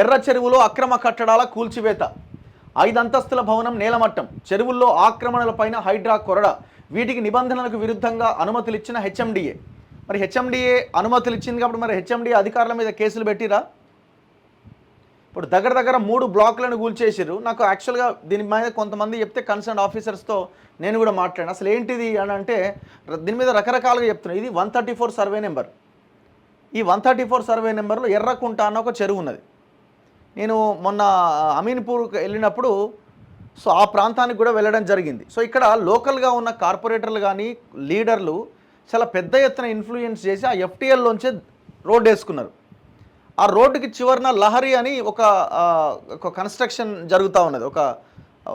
ఎర్ర చెరువులో అక్రమ కట్టడాల కూల్చివేత, 5 అంతస్తుల భవనం నేలమట్టం, చెరువుల్లో ఆక్రమణలపైన హైడ్రా కొరడ, వీటికి నిబంధనలకు విరుద్ధంగా అనుమతులు ఇచ్చిన హెచ్ఎండిఏ. మరి హెచ్ఎండిఏ అనుమతులు ఇచ్చింది కాబట్టి మరి హెచ్ఎండిఏ అధికారుల మీద కేసులు పెట్టిరా? ఇప్పుడు దగ్గర 3 బ్లాకులను కూల్చేసారు. నాకు యాక్చువల్గా దీని మీద కొంతమంది చెప్తే కన్సర్న్ ఆఫీసర్స్తో నేను కూడా మాట్లాడాను. అసలు ఏంటిది అని అంటే దీని మీద రకరకాలుగా చెప్తున్నాను. ఇది 134 సర్వే నెంబర్. ఈ 134 సర్వే నెంబర్లో ఎర్రకుంట అన్న ఒక చెరువు ఉన్నది. నేను మొన్న అమీన్పూర్కి వెళ్ళినప్పుడు సో ఆ ప్రాంతానికి కూడా వెళ్ళడం జరిగింది. సో ఇక్కడ లోకల్గా ఉన్న కార్పొరేటర్లు కానీ లీడర్లు చాలా పెద్ద ఎత్తున ఇన్ఫ్లుయెన్స్ చేసి ఆ ఎఫ్టీఎల్లోంచే రోడ్డు వేసుకున్నారు. ఆ రోడ్డుకి చివరన లహరి అని ఒక కన్స్ట్రక్షన్ జరుగుతూ ఉన్నది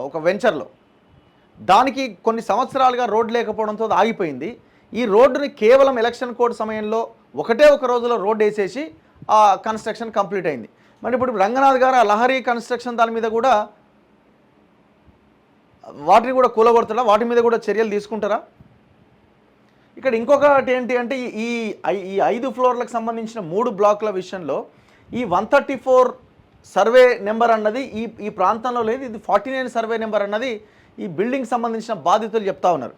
ఒక వెంచర్లో. దానికి కొన్ని సంవత్సరాలుగా రోడ్డు లేకపోవడంతో ఆగిపోయింది. ఈ రోడ్డుని కేవలం ఎలక్షన్ కోడ్ సమయంలో ఒక రోజులో రోడ్డు వేసేసి ఆ కన్స్ట్రక్షన్ కంప్లీట్ అయింది. మరి ఇప్పుడు రంగనాథ్ గారు ఆ లహరి కన్స్ట్రక్షన్ దాని మీద కూడా వాటిని కూడా కూలగొడతారా? వాటి మీద కూడా చర్యలు తీసుకుంటారా? ఇక్కడ ఇంకొకటి ఏంటి అంటే ఈ 5 ఫ్లోర్లకు సంబంధించిన 3 బ్లాకుల విషయంలో ఈ 134 సర్వే నెంబర్ అన్నది ఈ ప్రాంతంలో లేదు. ఇది 49 సర్వే నెంబర్ అన్నది ఈ బిల్డింగ్ సంబంధించిన బాధితులు చెప్తా ఉన్నారు.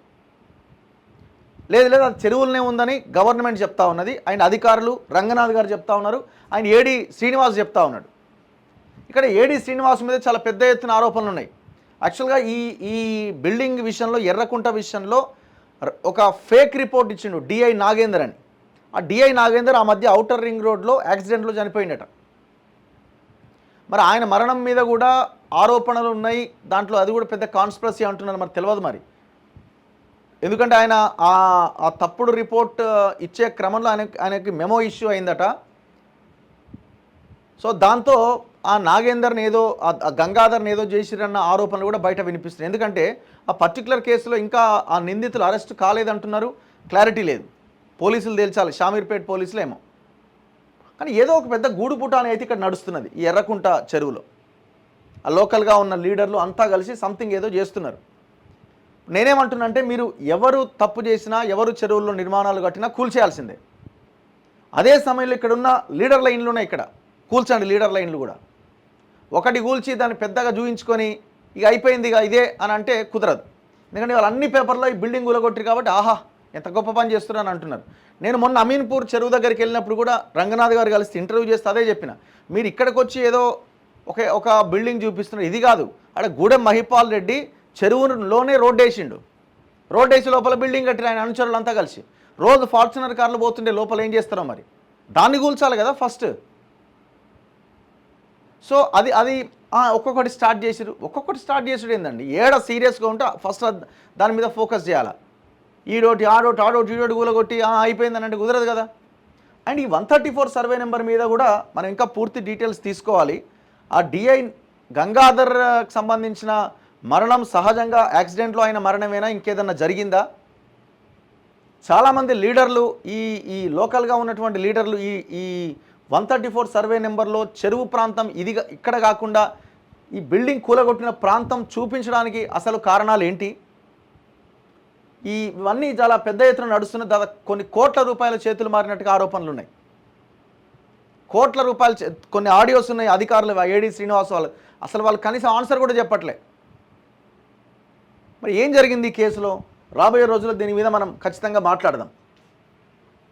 లేదు అది చెరువులనే ఉందని గవర్నమెంట్ చెప్తా ఉన్నది. ఆయన అధికారులు రంగనాథ్ గారు చెప్తా ఉన్నారు. ఆయన ఏడి శ్రీనివాస్ చెప్తా ఉన్నాడు. ఇక్కడ ఏడి శ్రీనివాస్ మీద చాలా పెద్ద ఎత్తున ఆరోపణలు ఉన్నాయి. యాక్చువల్గా ఈ బిల్డింగ్ విషయంలో ఎర్రకుంట విషయంలో ఒక ఫేక్ రిపోర్ట్ ఇచ్చిండు డిఐ నాగేందర్ అని. ఆ డిఐ నాగేందర్ ఆ మధ్య ఔటర్ రింగ్ రోడ్లో యాక్సిడెంట్లో చనిపోయిందట. మరి ఆయన మరణం మీద కూడా ఆరోపణలు ఉన్నాయి. దాంట్లో అది కూడా పెద్ద కాన్స్పిరసీ అంటున్నారు. మరి తెలియదు మరి, ఎందుకంటే ఆయన ఆ తప్పుడు రిపోర్ట్ ఇచ్చే క్రమంలో ఆయనకి మెమో ఇష్యూ అయిందట. సో దాంతో ఆ నాగేందర్ని ఏదో ఆ గంగాధర్ని ఏదో చేసిరన్న ఆరోపణలు కూడా బయట వినిపిస్తున్నాయి. ఎందుకంటే ఆ పర్టికులర్ కేసులో ఇంకా ఆ నిందితులు అరెస్ట్ కాలేదంటున్నారు. క్లారిటీ లేదు. పోలీసులు తేల్చాలి, షామీర్పేట్ పోలీసులు ఏమో. కానీ ఏదో ఒక పెద్ద గూడుపుట అని అయితే ఇక్కడ నడుస్తున్నది ఈ ఎర్రకుంట చెరువులో. ఆ లోకల్గా ఉన్న లీడర్లు అంతా కలిసి సంథింగ్ ఏదో చేస్తున్నారు. నేనేమంటున్నా అంటే మీరు ఎవరు తప్పు చేసినా ఎవరు చెరువుల్లో నిర్మాణాలు కట్టినా కూల్చేయాల్సిందే. అదే సమయంలో ఇక్కడ ఉన్న లీడర్ల ఇండ్లు ఉన్నాయి, ఇక్కడ కూల్చండి లీడర్ల ఇండ్లు కూడా. ఒకటి కూల్చి దాన్ని పెద్దగా చూయించుకొని ఇక అయిపోయింది ఇక ఇదే అని అంటే కుదరదు. ఎందుకంటే వాళ్ళు అన్ని పేపర్లో ఈ బిల్డింగ్ కూలగొట్టారు కాబట్టి ఆహా ఎంత గొప్ప పని చేస్తున్నారని అంటున్నారు. నేను మొన్న అమీన్పూర్ చెరువు దగ్గరికి వెళ్ళినప్పుడు కూడా రంగనాథ్ గారు కలిసి ఇంటర్వ్యూ చేస్తే అదే చెప్పిన. మీరు ఇక్కడికి వచ్చి ఏదో ఒక బిల్డింగ్ చూపిస్తున్నారు, ఇది కాదు. అక్కడ గూడెం మహిపాల్ రెడ్డి చెరువులోనే రోడ్డు వేసిండు. రోడ్డు వేసి లోపల బిల్డింగ్ కట్టిన ఆయన అనుచరులు అంతా కలిసి రోజు ఫార్చునర్ కార్లు పోతుండే లోపల ఏం చేస్తారో మరి దాన్ని కూల్చాలి కదా ఫస్ట్. సో అది ఒక్కొక్కటి స్టార్ట్ చేసుడు ఏందండి? ఏడ సీరియస్గా ఉంటే ఫస్ట్ దాని మీద ఫోకస్ చేయాలా. ఆడోటి ఈడోటి కూలగొట్టి అయిపోయిందని అంటే కుదరదు కదా. అండ్ ఈ 134 సర్వే నెంబర్ మీద కూడా మనం ఇంకా పూర్తి డీటెయిల్స్ తీసుకోవాలి. ఆ డిఐ గంగాధర్కి సంబంధించిన మరణం సహజంగా యాక్సిడెంట్లో అయిన మరణమేనా, ఇంకేదన్నా జరిగిందా? చాలామంది లీడర్లు ఈ లోకల్గా ఉన్నటువంటి లీడర్లు ఈ 134 సర్వే నెంబర్లో చెరువు ప్రాంతం ఇక్కడ కాకుండా ఈ బిల్డింగ్ కూలగొట్టిన ప్రాంతం చూపించడానికి అసలు కారణాలు ఏంటి? ఇవన్నీ చాలా పెద్ద ఎత్తున నడుస్తున్న కొన్ని కోట్ల రూపాయల చేతులు మారినట్టుగా ఆరోపణలు ఉన్నాయి. కోట్ల రూపాయలు కొన్ని ఆడియోస్ ఉన్నాయి. అధికారులు ఏడి శ్రీనివాస్ వాళ్ళు కనీసం ఆన్సర్ కూడా చెప్పట్లే. మరి ఏం జరిగింది ఈ కేసులో? రాబోయే రోజుల్లో దీని మీద మనం ఖచ్చితంగా మాట్లాడదాం.